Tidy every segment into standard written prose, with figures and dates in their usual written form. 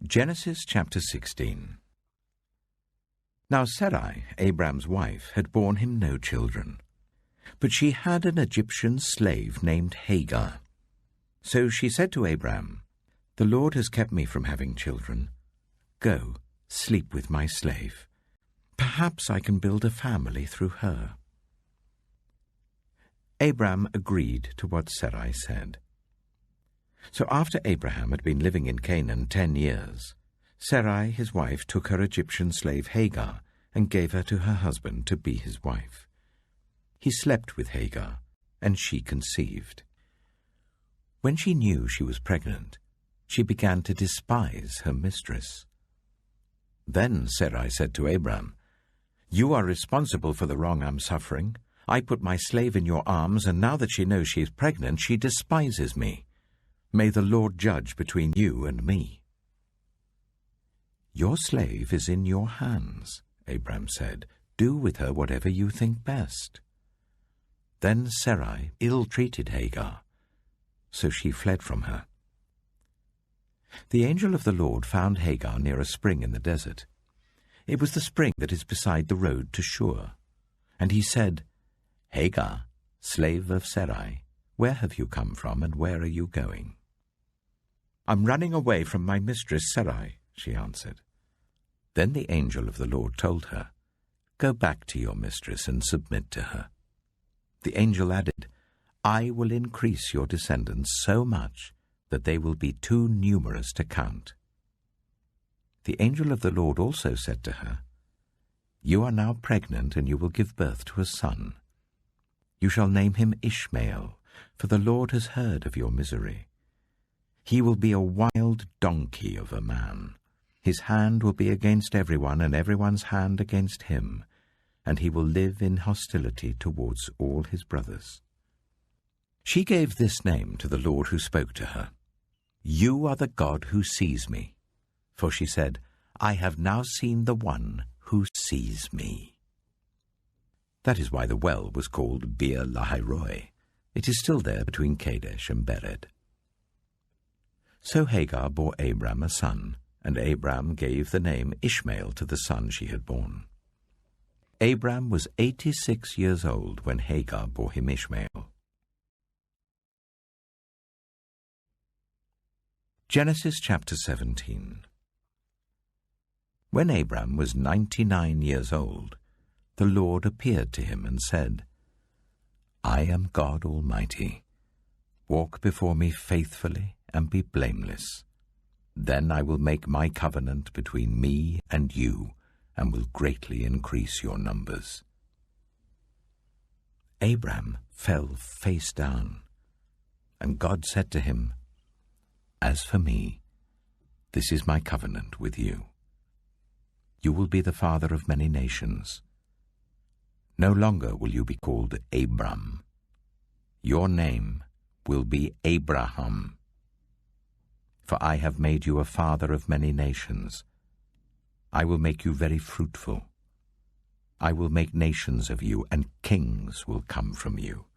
Genesis chapter 16. Now Sarai, Abram's wife, had borne him no children, but she had an Egyptian slave named Hagar. So she said to Abram, "The Lord has kept me from having children. Go, sleep with my slave. Perhaps I can build a family through her." Abram agreed to what Sarai said. So after Abraham had been living in Canaan 10 years, Sarai, his wife, took her Egyptian slave Hagar and gave her to her husband to be his wife. He slept with Hagar, and she conceived. When she knew she was pregnant, she began to despise her mistress. Then Sarai said to Abram, "You are responsible for the wrong I'm suffering. I put my slave in your arms, and now that she knows she is pregnant, she despises me. May the Lord judge between you and me." "Your slave is in your hands," Abram said. "Do with her whatever you think best." Then Sarai ill-treated Hagar, so she fled from her. The angel of the Lord found Hagar near a spring in the desert. It was the spring that is beside the road to Shur. And he said, "Hagar, slave of Sarai, where have you come from and where are you going?" "I'm running away from my mistress Sarai," she answered. Then the angel of the Lord told her, "Go back to your mistress and submit to her." The angel added, "I will increase your descendants so much that they will be too numerous to count." The angel of the Lord also said to her, "You are now pregnant, and you will give birth to a son. You shall name him Ishmael, for the Lord has heard of your misery. He will be a wild donkey of a man. His hand will be against everyone, and everyone's hand against him, and he will live in hostility towards all his brothers." She gave this name to the Lord who spoke to her, "You are the God who sees me." For she said, "I have now seen the one who sees me." That is why the well was called Beer Lahairoi. It is still there between Kadesh and Bered. So Hagar bore Abram a son, and Abram gave the name Ishmael to the son she had borne. Abram was 86 years old when Hagar bore him Ishmael. Genesis chapter 17. When Abram was 99 years old, the Lord appeared to him and said, "I am God Almighty. Walk before me faithfully and be blameless. Then I will make my covenant between me and you, and will greatly increase your numbers." Abram fell face down, and God said to him, "As for me, this is my covenant with you. You will be the father of many nations. No longer will you be called Abram. Your name will be Abraham. For I have made you a father of many nations. I will make you very fruitful. I will make nations of you, and kings will come from you.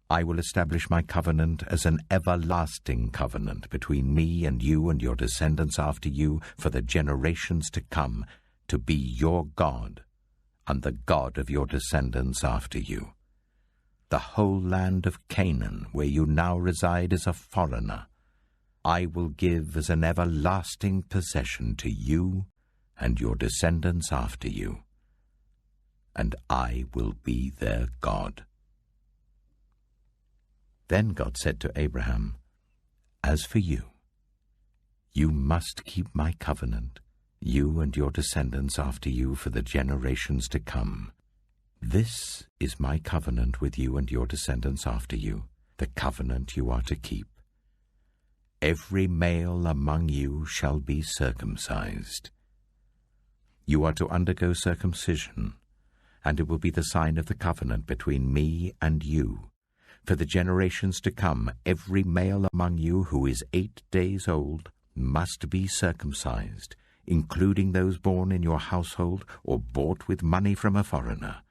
I will establish my covenant as an everlasting covenant between me and you and your descendants after you for the generations to come, to be your God and the God of your descendants after you. The whole land of Canaan, where you now reside as a foreigner, I will give as an everlasting possession to you and your descendants after you, and I will be their God." Then God said to Abraham, "As for you, you must keep my covenant, you and your descendants after you for the generations to come. This is my covenant with you and your descendants after you, the covenant you are to keep. Every male among you shall be circumcised. You are to undergo circumcision, and it will be the sign of the covenant between me and you. For the generations to come, every male among you who is 8 days old must be circumcised, including those born in your household or bought with money from a foreigner.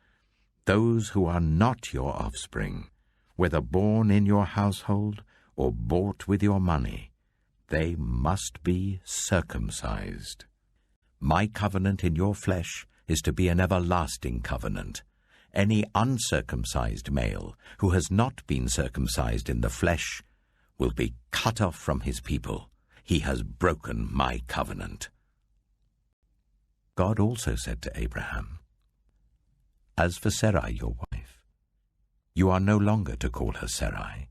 Those who are not your offspring, whether born in your household or bought with your money, they must be circumcised. My covenant in your flesh is to be an everlasting covenant. Any uncircumcised male who has not been circumcised in the flesh will be cut off from his people. He has broken my covenant." God also said to Abraham, "As for Sarai, your wife, you are no longer to call her Sarai.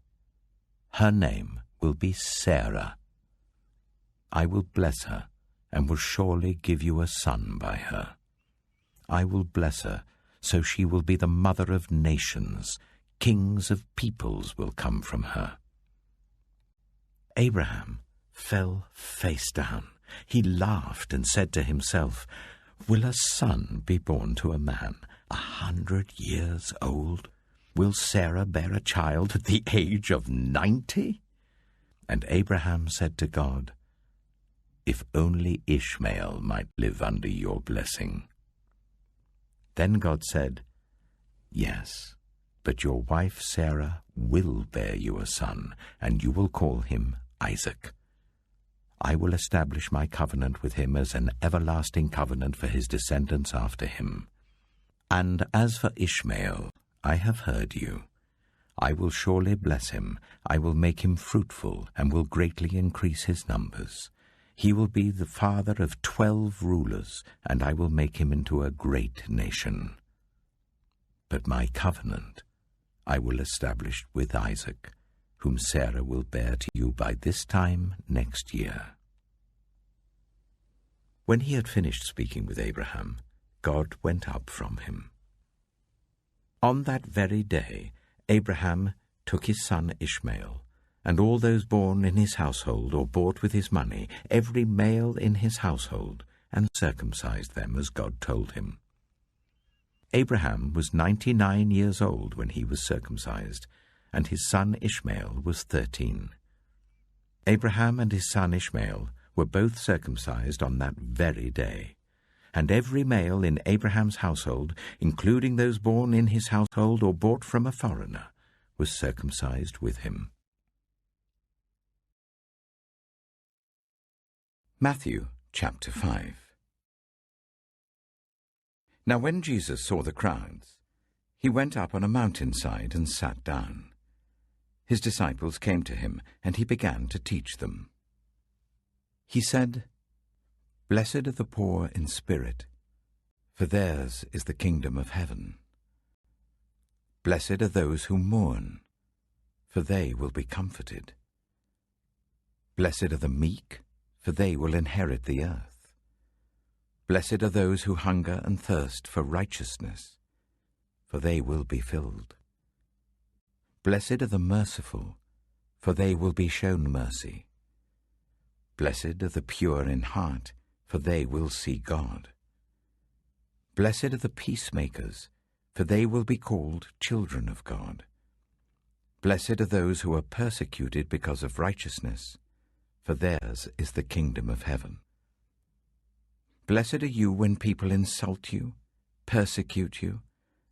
Her name will be Sarah. I will bless her and will surely give you a son by her. I will bless her, so she will be the mother of nations. Kings of peoples will come from her." Abraham fell face down. He laughed and said to himself, "Will a son be born to a man 100 years old? Will Sarah bear a child at the age of 90? And Abraham said to God, "If only Ishmael might live under your blessing." Then God said, "Yes, but your wife Sarah will bear you a son, and you will call him Isaac. I will establish my covenant with him as an everlasting covenant for his descendants after him. And as for Ishmael, I have heard you. I will surely bless him. I will make him fruitful and will greatly increase his numbers. He will be the father of 12 rulers, and I will make him into a great nation. But my covenant I will establish with Isaac, whom Sarah will bear to you by this time next year." When he had finished speaking with Abraham, God went up from him. On that very day, Abraham took his son Ishmael, and all those born in his household or bought with his money, every male in his household, and circumcised them as God told him. Abraham was 99 years old when he was circumcised, and his son Ishmael was 13. Abraham and his son Ishmael were both circumcised on that very day, and every male in Abraham's household, including those born in his household or bought from a foreigner, was circumcised with him. Matthew chapter 5. Now when Jesus saw the crowds, he went up on a mountainside and sat down. His disciples came to him, and he began to teach them. He said, "Blessed are the poor in spirit, for theirs is the kingdom of heaven. Blessed are those who mourn, for they will be comforted. Blessed are the meek, for they will inherit the earth. Blessed are those who hunger and thirst for righteousness, for they will be filled. Blessed are the merciful, for they will be shown mercy. Blessed are the pure in heart, for they will see God. Blessed are the peacemakers, for they will be called children of God. Blessed are those who are persecuted because of righteousness, for theirs is the kingdom of heaven. Blessed are you when people insult you, persecute you,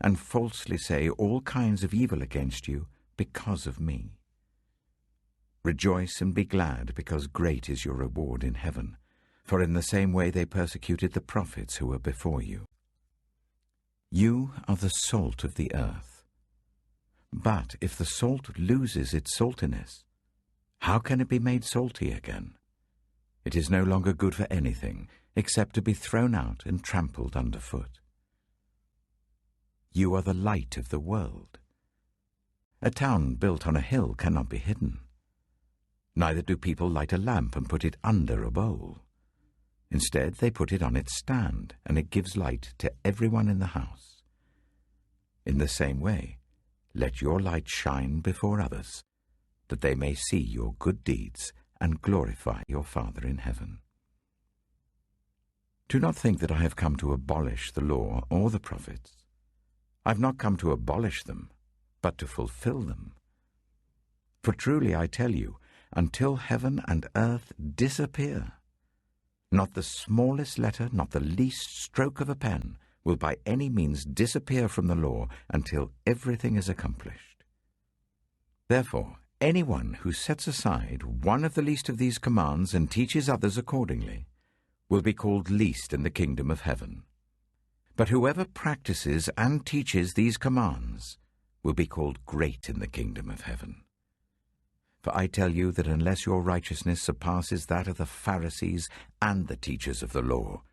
and falsely say all kinds of evil against you because of me. Rejoice and be glad, because great is your reward in heaven, for in the same way they persecuted the prophets who were before you. You are the salt of the earth. But if the salt loses its saltiness, how can it be made salty again? It is no longer good for anything except to be thrown out and trampled underfoot. You are the light of the world. A town built on a hill cannot be hidden. Neither do people light a lamp and put it under a bowl. Instead, they put it on its stand, and it gives light to everyone in the house. In the same way, let your light shine before others, that they may see your good deeds and glorify your Father in heaven. Do not think that I have come to abolish the law or the prophets. I have not come to abolish them, but to fulfill them. For truly I tell you, until heaven and earth disappear, not the smallest letter, not the least stroke of a pen, will by any means disappear from the law until everything is accomplished. Therefore, Anyone who sets aside one of the least of these commands and teaches others accordingly will be called least in the kingdom of heaven. But whoever practices and teaches these commands will be called great in the kingdom of heaven. For I tell you that unless your righteousness surpasses that of the Pharisees and the teachers of the law,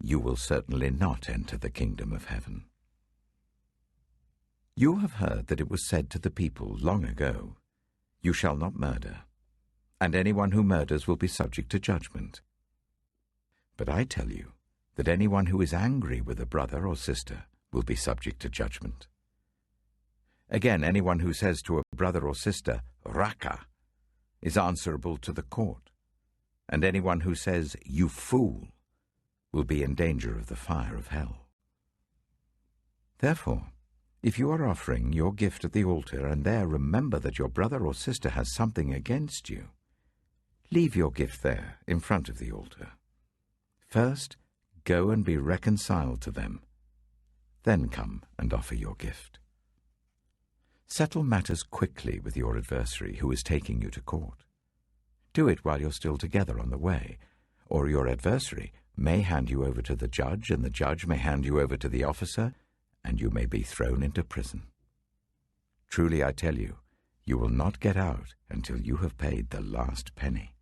you will certainly not enter the kingdom of heaven. You have heard that it was said to the people long ago, "You shall not murder, and anyone who murders will be subject to judgment." But I tell you that anyone who is angry with a brother or sister will be subject to judgment. Again, anyone who says to a brother or sister, "Raka," is answerable to the court, and anyone who says, "You fool," will be in danger of the fire of hell. Therefore, if you are offering your gift at the altar and there remember that your brother or sister has something against you, leave your gift there in front of the altar. First, go and be reconciled to them. Then come and offer your gift. Settle matters quickly with your adversary who is taking you to court. Do it while you're still together on the way, or your adversary may hand you over to the judge, and the judge may hand you over to the officer, and you may be thrown into prison. Truly I tell you, you will not get out until you have paid the last penny.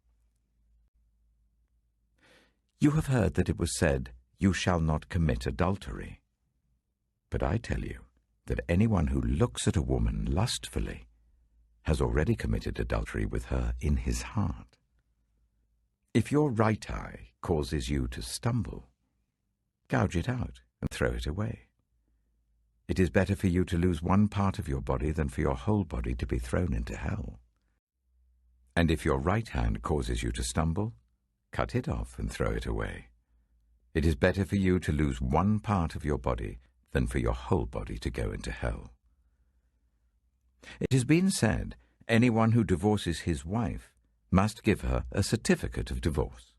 You have heard that it was said, "You shall not commit adultery." But I tell you that anyone who looks at a woman lustfully has already committed adultery with her in his heart. If your right eye causes you to stumble, gouge it out and throw it away. It is better for you to lose one part of your body than for your whole body to be thrown into hell. And if your right hand causes you to stumble, cut it off and throw it away. It is better for you to lose one part of your body than for your whole body to go into hell. It has been said, anyone who divorces his wife must give her a certificate of divorce.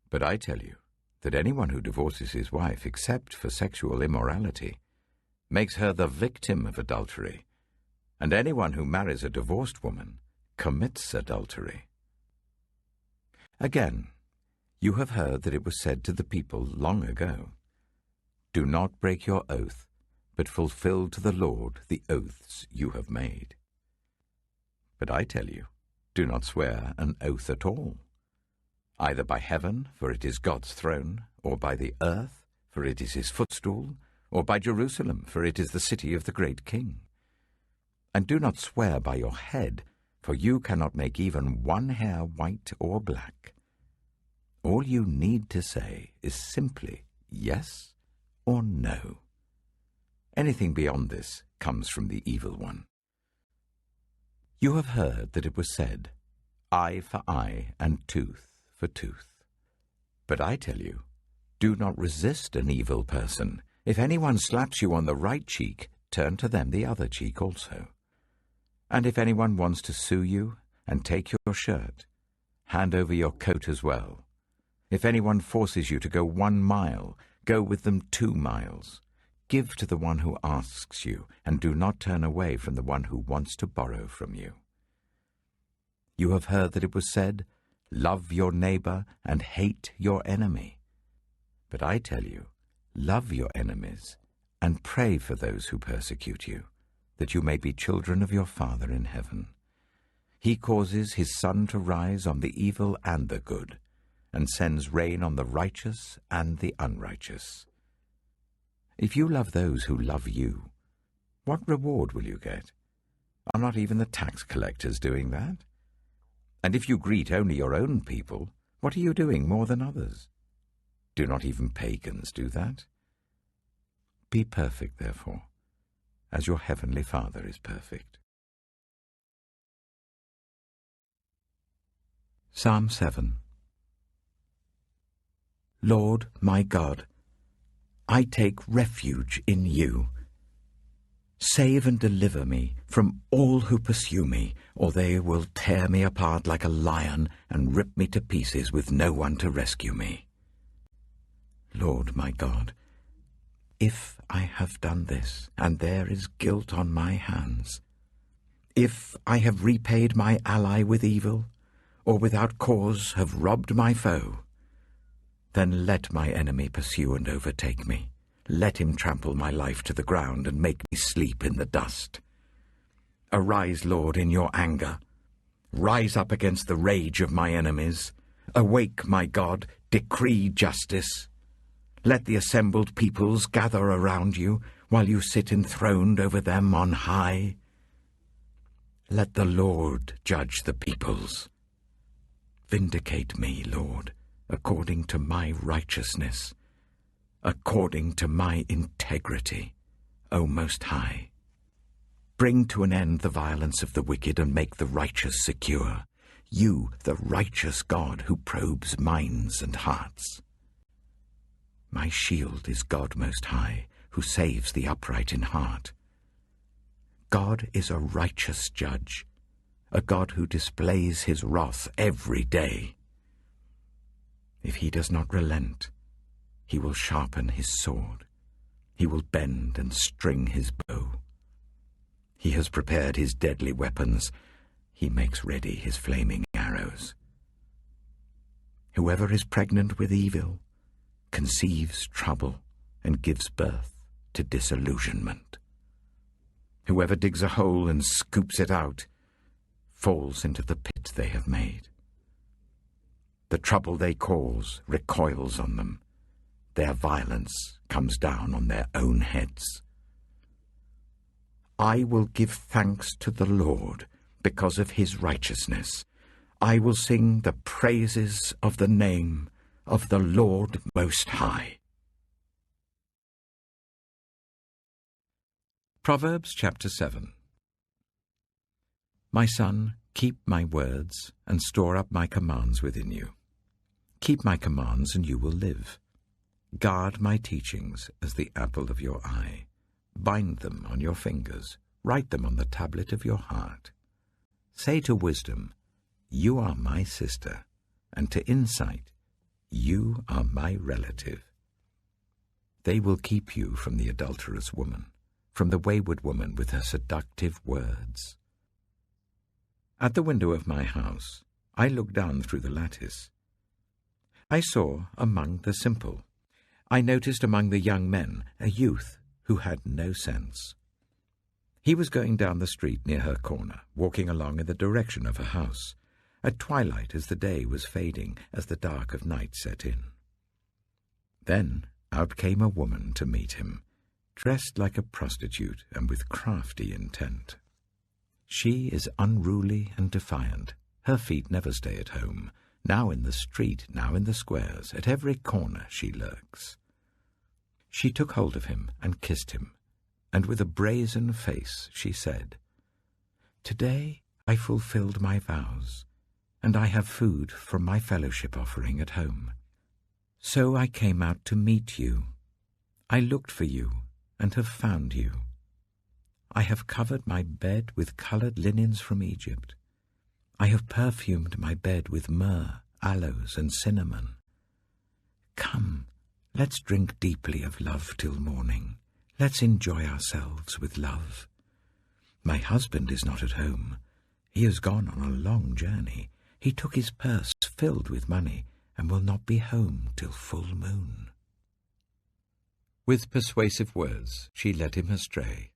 But I tell you that anyone who divorces his wife except for sexual immorality makes her the victim of adultery, and anyone who marries a divorced woman commits adultery. Again, you have heard that it was said to the people long ago, "Do not break your oath, but fulfill to the Lord the oaths you have made." But I tell you, do not swear an oath at all, either by heaven, for it is God's throne, or by the earth, for it is his footstool, or by Jerusalem, for it is the city of the great King. And do not swear by your head, for you cannot make even one hair white or black. All you need to say is simply yes or no. Anything beyond this comes from the evil one. You have heard that it was said, "Eye for eye and tooth for tooth." But I tell you, do not resist an evil person. If anyone slaps you on the right cheek, turn to them the other cheek also. And if anyone wants to sue you and take your shirt, hand over your coat as well. If anyone forces you to go 1 mile, go with them 2 miles. Give to the one who asks you, and do not turn away from the one who wants to borrow from you. You have heard that it was said, "Love your neighbor and hate your enemy." But I tell you, love your enemies and pray for those who persecute you, that you may be children of your Father in heaven. He causes his sun to rise on the evil and the good, and sends rain on the righteous and the unrighteous. If you love those who love you, what reward will you get? Are not even the tax collectors doing that? And if you greet only your own people, what are you doing more than others? Do not even pagans do that? Be perfect, therefore, as your heavenly Father is perfect. Psalm 7. Lord, my God, I take refuge in you. Save and deliver me from all who pursue me, or they will tear me apart like a lion and rip me to pieces with no one to rescue me. Lord, my God, if I have done this, and there is guilt on my hands, If I have repaid my ally with evil, or without cause have robbed my foe, then let my enemy pursue and overtake me. Let him trample my life to the ground and make me sleep in the dust. Arise, Lord, in your anger. Rise up against the rage of my enemies. Awake, my God, decree justice. Let the assembled peoples gather around you, while you sit enthroned over them on high. Let the Lord judge the peoples. Vindicate me, Lord, according to my righteousness, according to my integrity, O Most High. Bring to an end the violence of the wicked and make the righteous secure. You, the righteous God who probes minds and hearts. My shield is God Most High, who saves the upright in heart. God is a righteous judge, a God who displays his wrath every day. If he does not relent, he will sharpen his sword. He will bend and string his bow. He has prepared his deadly weapons. He makes ready his flaming arrows. Whoever is pregnant with evil conceives trouble and gives birth to disillusionment. Whoever digs a hole and scoops it out falls into the pit they have made. The trouble they cause recoils on them. Their violence comes down on their own heads. I will give thanks to the Lord because of his righteousness. I will sing the praises of the name of the Lord Most High. Proverbs chapter 7. My son, keep my words and store up my commands within you. Keep my commands and you will live. Guard my teachings as the apple of your eye. Bind them on your fingers. Write them on the tablet of your heart. Say to wisdom, you are my sister, and to insight, you are my relative. They will keep you from the adulterous woman, from the wayward woman with her seductive words. At the window of my house, I looked down through the lattice. I saw among the simple. I noticed among the young men a youth who had no sense. He was going down the street near her corner, walking along in the direction of her house, at twilight as the day was fading, as the dark of night set in. Then out came a woman to meet him, dressed like a prostitute and with crafty intent. She is unruly and defiant. Her feet never stay at home. Now in the street, now in the squares, at every corner she lurks. She took hold of him and kissed him, and with a brazen face she said, "Today I fulfilled my vows, and I have food from my fellowship offering at home. So I came out to meet you. I looked for you and have found you. I have covered my bed with colored linens from Egypt. I have perfumed my bed with myrrh, aloes, and cinnamon. Come, let's drink deeply of love till morning. Let's enjoy ourselves with love. My husband is not at home. He has gone on a long journey. He took his purse filled with money and will not be home till full moon." With persuasive words she led him astray.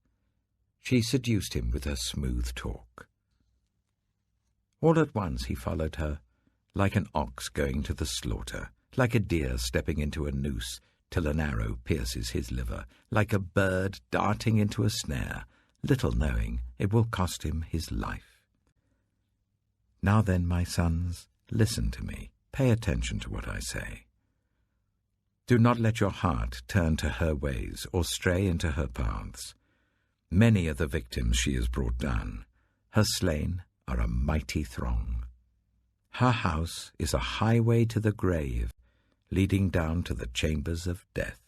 She seduced him with her smooth talk. All at once he followed her, like an ox going to the slaughter, like a deer stepping into a noose till an arrow pierces his liver, like a bird darting into a snare, little knowing it will cost him his life. Now then, my sons, listen to me. Pay attention to what I say. Do not let your heart turn to her ways or stray into her paths. Many are the victims she has brought down. Her slain are a mighty throng. Her house is a highway to the grave, leading down to the chambers of death.